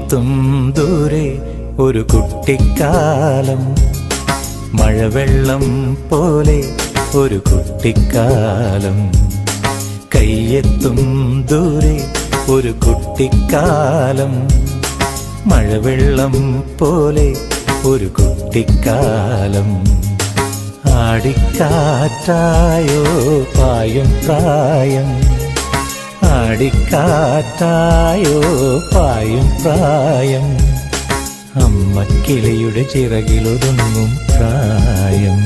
കയ്യെത്തും ദൂരെ ഒരു കുട്ടിക്കാലം, മഴവെള്ളം പോലെ ഒരു കുട്ടിക്കാലം. കയ്യെത്തും ദൂരെ ഒരു കുട്ടിക്കാലം, മഴവെള്ളം പോലെ ഒരു കുട്ടിക്കാലം. ആടിക്കാറ്റായോ പായും പ്രായം, ആടിക്കാറ്റായോ പായും പ്രായം. അമ്മക്കിളിയുടെ ചിറകിലൊതുങ്ങും പ്രായം,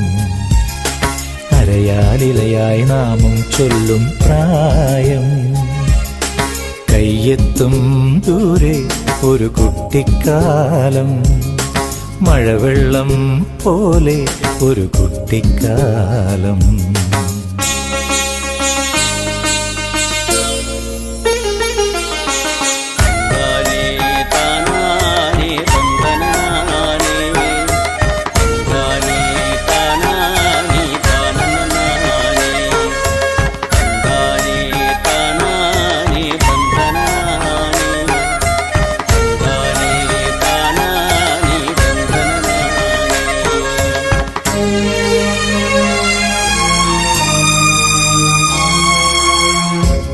അരയാലിലയായി നാമം ചൊല്ലും പ്രായം. കയ്യെത്തും ദൂരെ ഒരു കുട്ടിക്കാലം, മഴവെള്ളം പോലെ ഒരു കുട്ടിക്കാലം.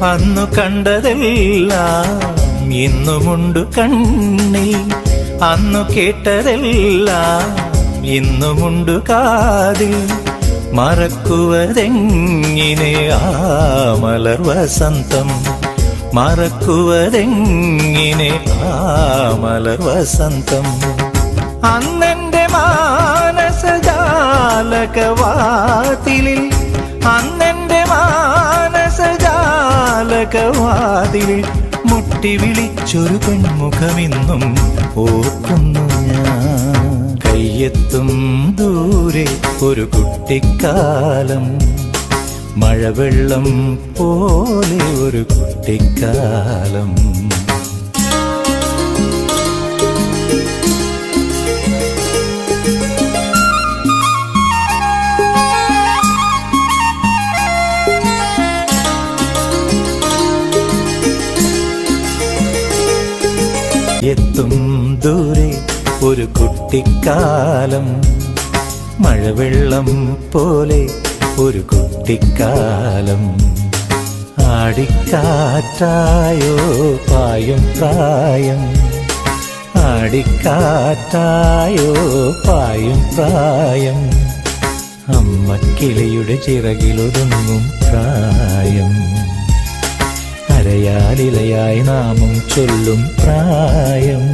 അന്നു കണ്ടതെല്ലാം ഇന്നുമുണ്ടു കണ്ണിൽ, അന്നു കേട്ടതെല്ലാം ഇന്നുമുണ്ടു കാതിൽ. മറക്കുവതെങ്ങിനെ ആ മലർ വസന്തം, മറക്കുവതെങ്ങിനെ ആ മലർ വസന്തം. അന്നെന്റെ മാനസജാലകവാതിലിൽ, അന്നെന്റെ മാനസജാലകവാതിലിൽ മുട്ടി വിളിച്ചൊരു പെൺമുഖമിന്നും ഓർക്കുന്നു ഞാൻ. കയ്യെത്തും ദൂരെ ഒരു കുട്ടിക്കാലം, മഴവെള്ളം പോലെ ഒരു കുട്ടിക്കാലം. എത്തും ദൂരെ ഒരു കുട്ടിക്കാലം, മഴവെള്ളം പോലെ ഒരു കുട്ടിക്കാലം. ആടിക്കാറ്റായോ പായും പ്രായം, ആടിക്കാറ്റായോ പായും പ്രായം. അമ്മക്കിളിയുടെ ചിറകിലൊതുങ്ങും പ്രായം, അരയാലിലയായി നാമം ചൊല്ലും പ്രായം.